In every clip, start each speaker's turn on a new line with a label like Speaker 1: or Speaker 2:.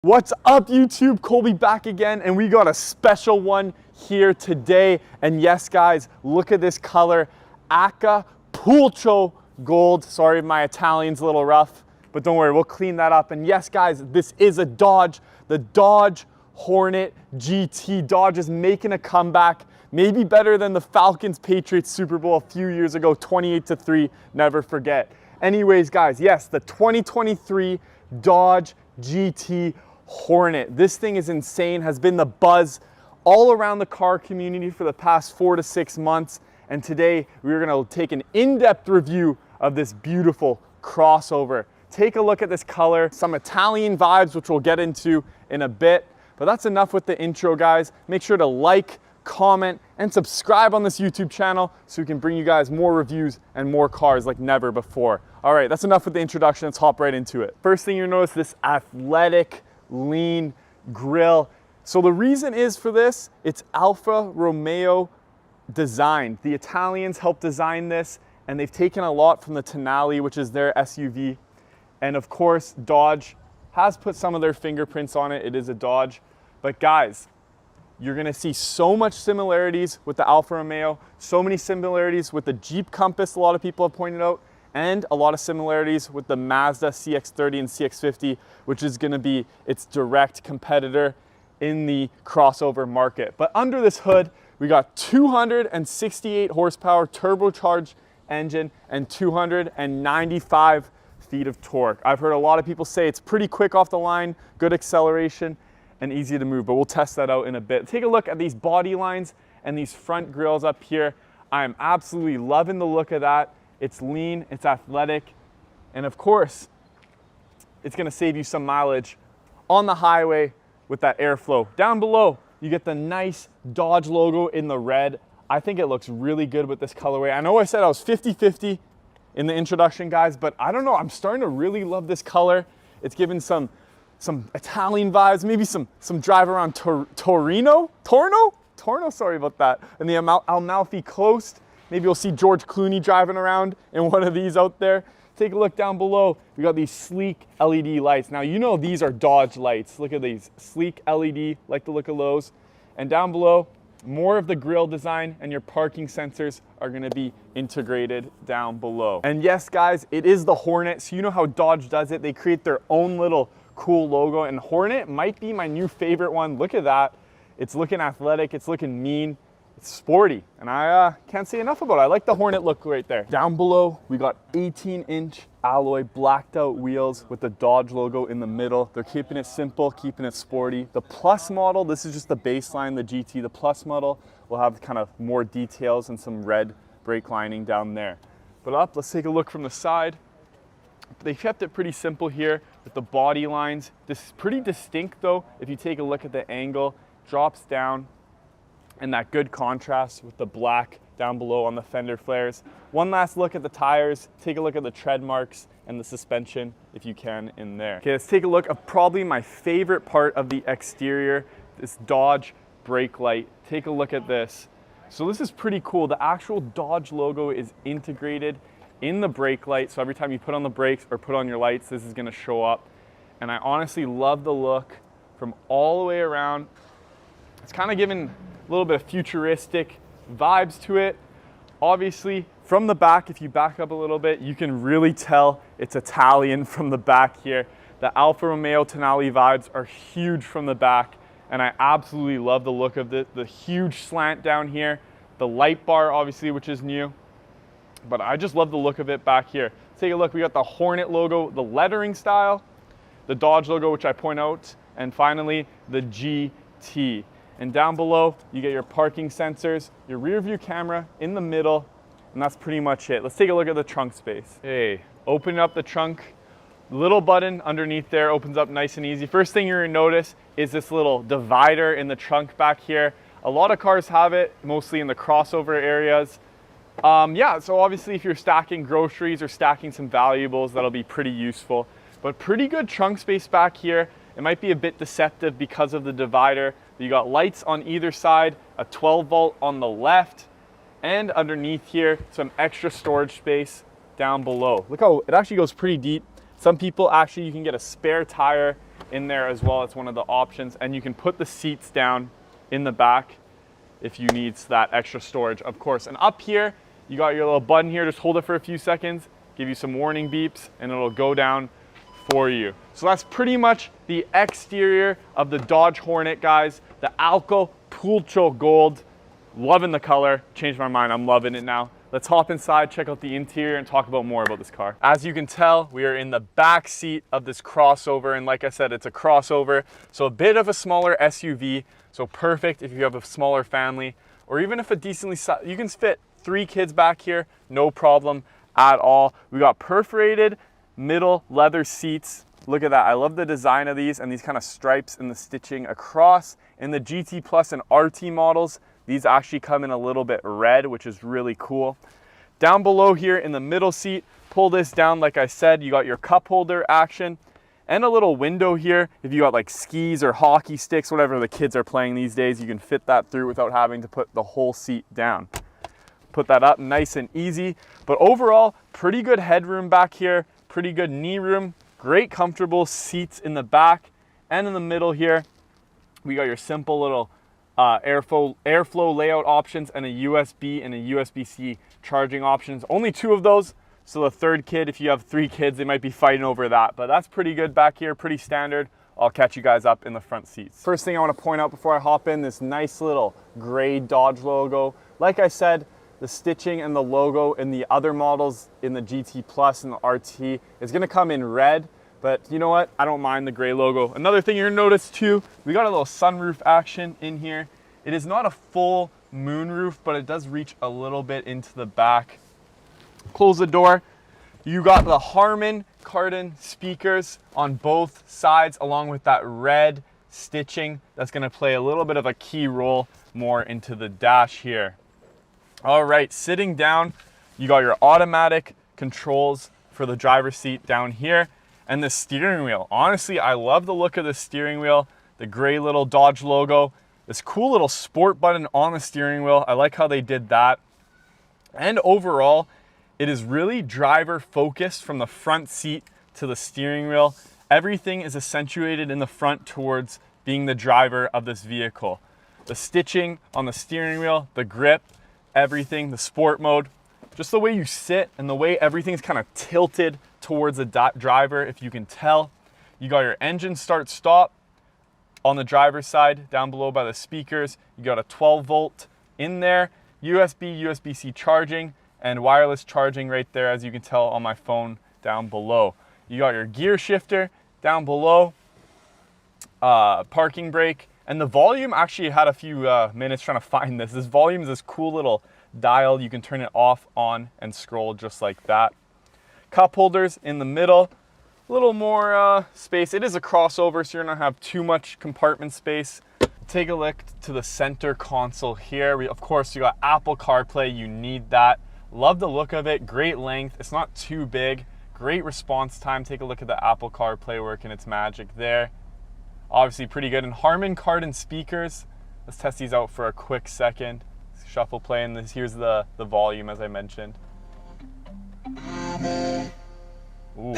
Speaker 1: What's up YouTube? Colby back again, and we got a special one here today. And yes guys, look at this color, Acapulco gold. Sorry, my Italian's a little rough, but don't worry, we'll clean that up. And yes guys, this is a Dodge, the Dodge Hornet GT. Dodge is making a comeback, maybe better than the Falcons Patriots Super Bowl a few years ago, 28-3, never forget. Anyways guys, yes, the 2023 Dodge GT Hornet. This thing is insane, has been the buzz all around the car community for the past 4 to 6 months. And today we're gonna take an in-depth review of this beautiful crossover. Take a look at this color, some Italian vibes, which we'll get into in a bit. But that's enough with the intro, guys. Make sure to like, comment, and subscribe on this YouTube channel so we can bring you guys more reviews and more cars like never before. All right, that's enough with the introduction. Let's hop right into it. First thing you'll notice, this athletic, lean grille. So the reason is for this, it's Alfa Romeo designed. The Italians helped design this, and they've taken a lot from the Tonale, which is their SUV. And of course, Dodge has put some of their fingerprints on it. It is a Dodge. But guys, you're gonna see so much similarities with the Alfa Romeo, so many similarities with the Jeep Compass, a lot of people have pointed out, and a lot of similarities with the Mazda CX-30 and CX-50, which is gonna be its direct competitor in the crossover market. But under this hood, we got 268 horsepower turbocharged engine and 295 feet of torque. I've heard a lot of people say it's pretty quick off the line, good acceleration, and easy to move, but we'll test that out in a bit. Take a look at these body lines and these front grills up here. I am absolutely loving the look of that. It's lean, it's athletic, and of course, it's gonna save you some mileage on the highway with that airflow. Down below, you get the nice Dodge logo in the red. I think it looks really good with this colorway. I know I said I was 50-50 in the introduction, guys, but I don't know, I'm starting to really love this color. It's giving some Italian vibes, maybe some drive around Torno, sorry about that, and the Amalfi Coast. Maybe you'll see George Clooney driving around in one of these out there. Take a look down below. We got these sleek LED lights. Now, you know these are Dodge lights. Look at these, sleek LED, like the look of those. And down below, more of the grille design and your parking sensors are gonna be integrated down below. And yes, guys, it is the Hornet. So you know how Dodge does it. They create their own little cool logo, and Hornet might be my new favorite one. Look at that. It's looking athletic, it's looking mean. It's sporty, and I can't say enough about it. I like the Hornet look right there. Down below, we got 18-inch alloy blacked out wheels with the Dodge logo in the middle. They're keeping it simple, keeping it sporty. The Plus model, this is just the baseline, the GT. The Plus model will have kind of more details and some red brake lining down there. But up, let's take a look from the side. They kept it pretty simple here with the body lines. This is pretty distinct though. If you take a look at the angle, drops down, and that good contrast with the black down below on the fender flares. One last look at the tires, take a look at the tread marks and the suspension if you can in there. Okay, let's take a look at probably my favorite part of the exterior, this Dodge brake light. Take a look at this. So this is pretty cool. The actual Dodge logo is integrated in the brake light. So every time you put on the brakes or put on your lights, this is gonna show up. And I honestly love the look from all the way around. It's kind of giving a little bit of futuristic vibes to it. Obviously, from the back, if you back up a little bit, you can really tell it's Italian from the back here. The Alfa Romeo Tonale vibes are huge from the back, and I absolutely love the look of the huge slant down here. The light bar, obviously, which is new, but I just love the look of it back here. Take a look, we got the Hornet logo, the lettering style, the Dodge logo, which I point out, and finally, the GT. And down below, you get your parking sensors, your rear view camera in the middle, and that's pretty much it. Let's take a look at the trunk space. Hey, opening up the trunk, little button underneath there opens up nice and easy. First thing you're gonna notice is this little divider in the trunk back here. A lot of cars have it, mostly in the crossover areas. Yeah, so obviously if you're stacking groceries or stacking some valuables, that'll be pretty useful. But pretty good trunk space back here. It might be a bit deceptive because of the divider. You got lights on either side, a 12 volt on the left, and underneath here, some extra storage space down below. Look how it actually goes pretty deep. Some people actually, you can get a spare tire in there as well. It's one of the options. And you can put the seats down in the back if you need that extra storage, of course. And up here, you got your little button here. Just hold it for a few seconds, give you some warning beeps, and it'll go down for you. So that's pretty much the exterior of the Dodge Hornet, guys. The Alco Pulcho Gold. Loving the color. Changed my mind. I'm loving it now. Let's hop inside, check out the interior, and talk about more about this car. As you can tell, we are in the back seat of this crossover, and like I said, it's a crossover, so a bit of a smaller SUV, so perfect if you have a smaller family, or even if a decently sized, you can fit 3 kids back here, no problem at all. We got perforated middle leather seats. Look at that. I love the design of these and these kind of stripes and the stitching across. In the GT Plus and RT models, these actually come in a little bit red, which is really cool. Down below here in the middle seat, pull this down, like I said, you got your cup holder action and a little window here. If you got like skis or hockey sticks, whatever the kids are playing these days, you can fit that through without having to put the whole seat down. Put that up nice and easy. But overall, pretty good headroom back here, pretty good knee room, great comfortable seats in the back and in the middle here. We got your simple little airflow layout options and a USB and a USB-C charging options. Only 2 of those. So the third kid, if you have 3 kids, they might be fighting over that. But that's pretty good back here, pretty standard. I'll catch you guys up in the front seats. First thing I want to point out before I hop in, this nice little gray Dodge logo. Like I said, the stitching and the logo in the other models in the GT Plus and the RT is going to come in red. But you know what? I don't mind the gray logo. Another thing you're gonna notice too, we got a little sunroof action in here. It is not a full moonroof, but it does reach a little bit into the back. Close the door. You got the Harman Kardon speakers on both sides, along with that red stitching that's gonna play a little bit of a key role more into the dash here. All right, sitting down, you got your automatic controls for the driver's seat down here. And the steering wheel. Honestly, I love the look of the steering wheel, the gray little Dodge logo, this cool little sport button on the steering wheel. I like how they did that. And overall, it is really driver focused from the front seat to the steering wheel. Everything is accentuated in the front towards being the driver of this vehicle. The stitching on the steering wheel, the grip, everything, the sport mode, just the way you sit and the way everything's kind of tilted towards the driver, if you can tell. You got your engine start stop on the driver's side down below by the speakers. You got a 12 volt in there, USB, USB-C charging, and wireless charging right there, as you can tell on my phone down below. You got your gear shifter down below, parking brake, and the volume actually had a few minutes trying to find this. This volume is this cool little dial. You can turn it off, on, and scroll just like that. Cup holders in the middle, a little more space. It is a crossover, so you're not gonna have too much compartment space. Take a look to the center console here. Of course, you got Apple CarPlay, you need that. Love the look of it, great length. It's not too big, great response time. Take a look at the Apple CarPlay working its magic there. Obviously pretty good. And Harman Kardon speakers, let's test these out for a quick second. Shuffle play, and here's the volume as I mentioned. Ooh.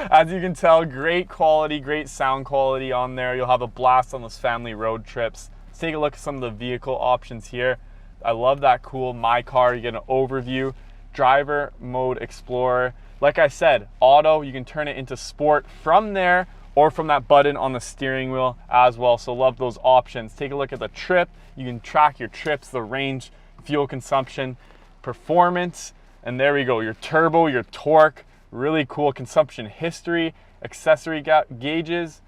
Speaker 1: As you can tell, great quality, great sound quality on there. You'll have a blast on those family road trips. Let's take a look at some of the vehicle options here. I love that cool My Car. You get an overview, driver mode, explorer. Like I said, auto, you can turn it into sport from there or from that button on the steering wheel as well. So love those options. Take a look at the trip. You can track your trips, the range, fuel consumption, performance, and there we go. Your turbo, your torque, really cool consumption history, accessory gauges,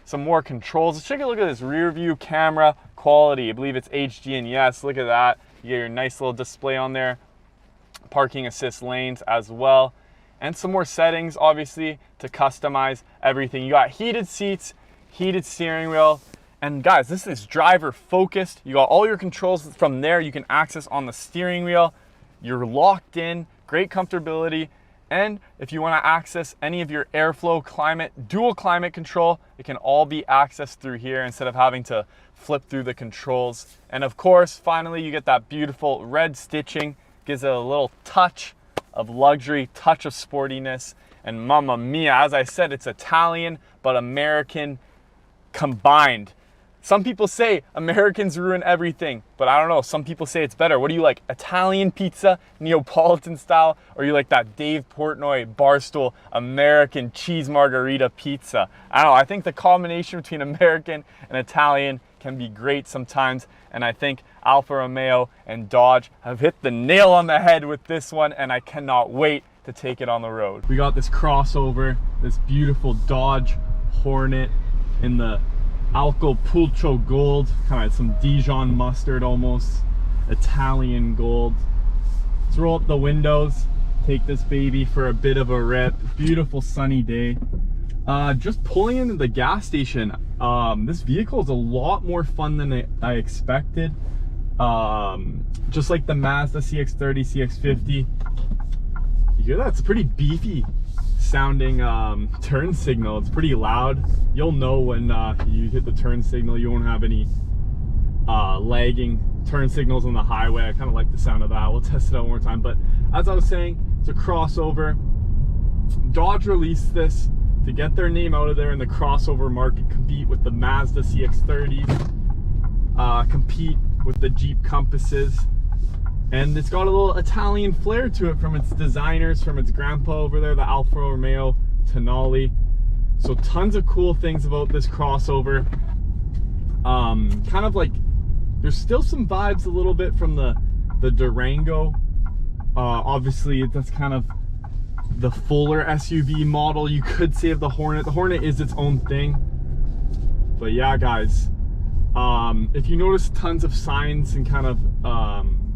Speaker 1: some more controls. Let's take a look at this rear view camera quality. I believe it's HD, and yes, look at that. You get your nice little display on there. Parking assist lanes as well. And some more settings, obviously, to customize everything. You got heated seats, heated steering wheel. And guys, this is driver focused. You got all your controls from there. You can access on the steering wheel. You're locked in, great comfortability. And if you want to access any of your airflow, climate, dual climate control, it can all be accessed through here instead of having to flip through the controls. And of course, finally, you get that beautiful red stitching. Gives it a little touch of luxury, touch of sportiness, and mamma mia, as I said, it's Italian but American combined. Some people say Americans ruin everything, but I don't know. Some people say it's better. What do you like? Italian pizza, Neapolitan style, or you like that Dave Portnoy Barstool American cheese margarita pizza? I don't know. I think the combination between American and Italian can be great sometimes, and I think Alfa Romeo and Dodge have hit the nail on the head with this one, and I cannot wait to take it on the road. We got this crossover, this beautiful Dodge Hornet in the Acapulco gold, kind of some Dijon mustard almost, Italian gold. Let's roll up the windows, take this baby for a bit of a rip. Beautiful sunny day. Just pulling into the gas station. This vehicle is a lot more fun than I expected. Just like the Mazda CX-30, CX-50. You hear that? It's a pretty beefy sounding turn signal. It's pretty loud. You'll know when you hit the turn signal. You won't have any lagging turn signals on the highway. I kind of like the sound of that. We'll test it out one more time. But as I was saying, it's a crossover. Dodge released this to get their name out of there in the crossover market, compete with the Mazda CX-30s, compete with the Jeep Compasses. And it's got a little Italian flair to it from its designers, from its grandpa over there, the Alfa Romeo Tonale. So tons of cool things about this crossover. Kind of like, there's still some vibes a little bit from the Durango. Obviously, that's kind of the fuller SUV model, you could say, of the Hornet. The Hornet is its own thing. But yeah, guys, if you notice tons of signs and kind of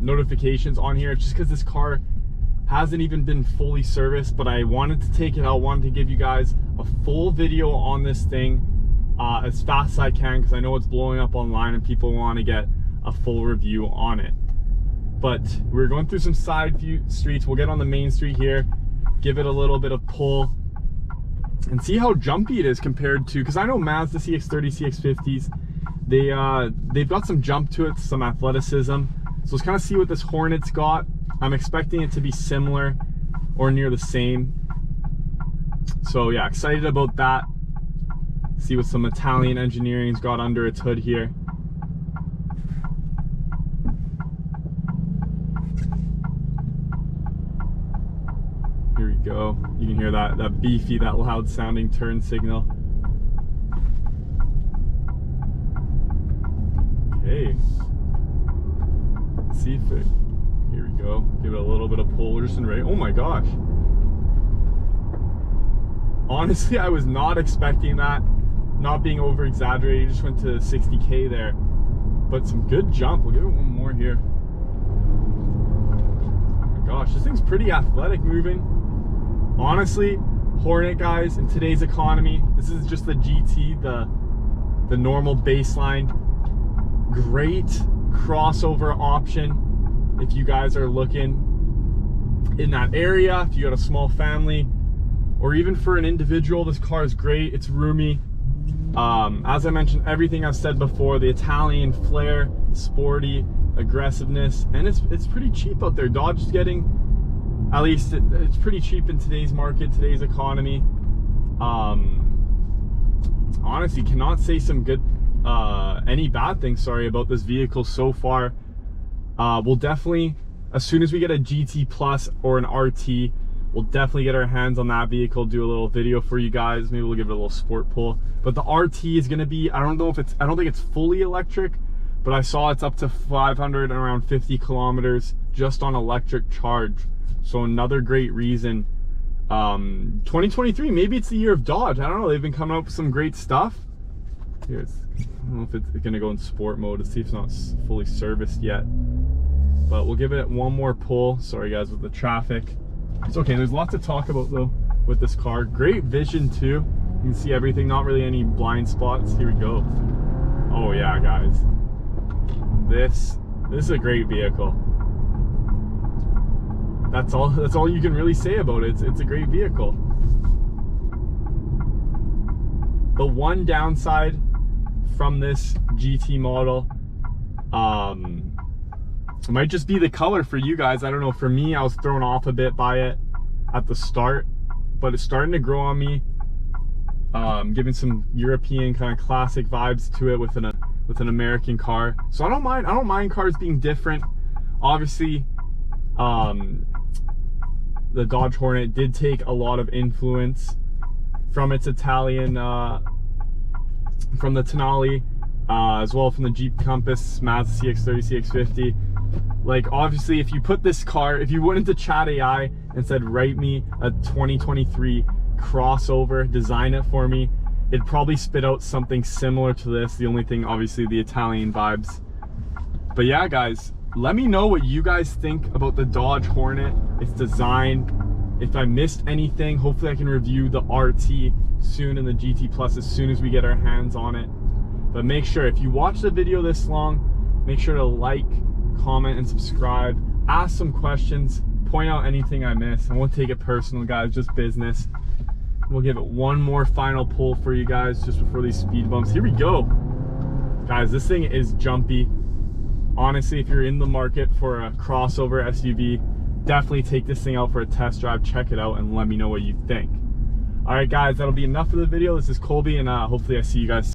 Speaker 1: notifications on here, it's just because this car hasn't even been fully serviced. But I wanted to take it out, wanted to give you guys a full video on this thing as fast as I can, because I know it's blowing up online and people want to get a full review on it. But we're going through some side view streets. We'll get on the main street here, give it a little bit of pull, and see how jumpy it is compared to, because I know Mazda CX-30, CX-50s, they've got some jump to it, some athleticism. So let's kind of see what this Hornet's got. I'm expecting it to be similar or near the same. So yeah, excited about that. See what some Italian engineering's got under its hood here. Here we go. You can hear that beefy, that loud sounding turn signal. Okay. See if it, here we go, give it a little bit of pull. We're just in right. Oh my gosh, honestly I was not expecting that, not being over exaggerated. Just went to 60k there, but some good jump. We'll give it one more here. Oh my gosh, this thing's pretty athletic moving. Honestly, Hornet, guys, in today's economy, this is just the GT, the normal baseline. Great crossover option if you guys are looking in that area, if you got a small family, or even for an individual. This car is great. It's roomy. As I mentioned, everything I've said before, the Italian flair, sporty aggressiveness, and it's pretty cheap out there. Dodge is getting, at least it's pretty cheap in today's market, today's economy. Honestly, cannot say some good any bad things, sorry, about this vehicle so far. We'll definitely, as soon as we get a GT Plus or an RT, we'll definitely get our hands on that vehicle, do a little video for you guys. Maybe we'll give it a little sport pull. But the RT is going to be, I don't know if it's, I don't think it's fully electric, but I saw it's up to 500 and around 50 kilometers just on electric charge. So another great reason. 2023, maybe it's the year of Dodge. I don't know, they've been coming up with some great stuff. Here, I don't know if it's going to go in sport mode. Let's see if it's not fully serviced yet. But we'll give it one more pull. Sorry guys with the traffic. It's okay, there's lots to talk about though with this car. Great vision too. You can see everything, not really any blind spots. Here we go. Oh yeah, guys. This is a great vehicle. That's all you can really say about it. It's a great vehicle. The one downside from this GT model, It might just be the color for you guys. I don't know. For me, I was thrown off a bit by it at the start, but it's starting to grow on me. Giving some European kind of classic vibes to it with an American car. So I don't mind cars being different. Obviously, the Dodge Hornet did take a lot of influence from its Italian, from the Tonale, as well from the Jeep Compass, Mazda CX-30, CX-50. Like, obviously, if you put this car, if you went into Chat AI and said, write me a 2023 crossover, design it for me, it'd probably spit out something similar to this. The only thing, obviously, the Italian vibes. But yeah, guys, let me know what you guys think about the Dodge Hornet, its design. If I missed anything, hopefully I can review the RT soon and the GT Plus as soon as we get our hands on it. But make sure, if you watch the video this long, make sure to like, comment, and subscribe. Ask some questions, point out anything I missed. I won't take it personal, guys, just business. We'll give it one more final pull for you guys just before these speed bumps. Here we go. Guys, this thing is jumpy. Honestly, if you're in the market for a crossover SUV, definitely take this thing out for a test drive, check it out, and let me know what you think. All right, guys, that'll be enough for the video. This is Colby, and hopefully I see you guys soon.